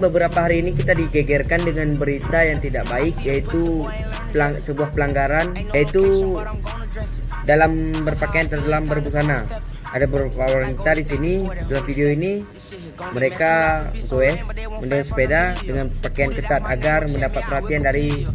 Beberapa hari ini kita digegerkan dengan berita yang tidak baik, yaitu sebuah pelanggaran, yaitu dalam berpakaian dalam berbusana. Ada beberapa wanita di sini dalam video ini, mereka goes mengendarai sepeda dengan pakaian ketat agar mendapat perhatian dari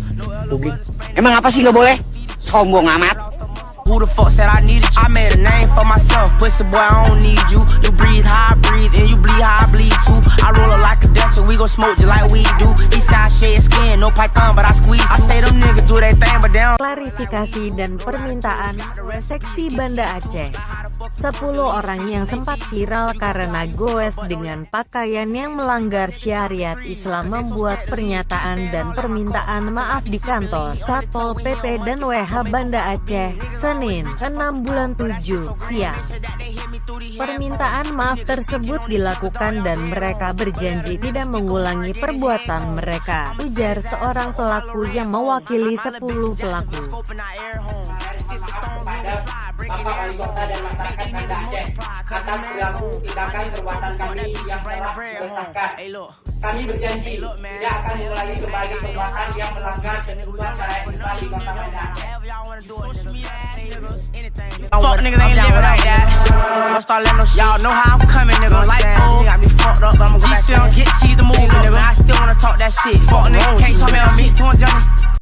publik. Emang apa sih nggak boleh? Sombong amat. Who the fuck said I needed you? I made a name for myself. Pussy boy, I don't need you. You breathe how I breathe, and you bleed how I bleed too. I roll up like a Dutch, and we gon' smoke just like we do. He say I shed skin, no python, but I squeeze too. I say them niggas do their thing, but they don't. Klarifikasi dan permintaan seksi Banda Aceh. 10 orang yang sempat viral karena goes dengan pakaian yang melanggar syariat Islam membuat pernyataan dan permintaan maaf di kantor Satpol PP dan WH Banda Aceh, Senin, 6 bulan 7, siang. Permintaan maaf tersebut dilakukan dan mereka berjanji tidak mengulangi perbuatan mereka, ujar seorang pelaku yang mewakili 10 pelaku. Bapak Wali Kota dan masyarakat Banda Aceh atas perilaku tindakan perbuatan kami yang telah meresahkan. Kami berjanji tidak akan mengulangi kembali perbuatan yang melanggar ketentuan syariat Islam di Kota Banda Aceh. Fuck niggas ain't living like that. Don't start letting no shit. Y'all know how I'm coming, nigga. Like, oh, got me fucked up, but I'ma go back. G-Still get cheese to move, nigga. I still wanna talk that shit. Fuck nigga, can't tell me on me, 200 Johnny.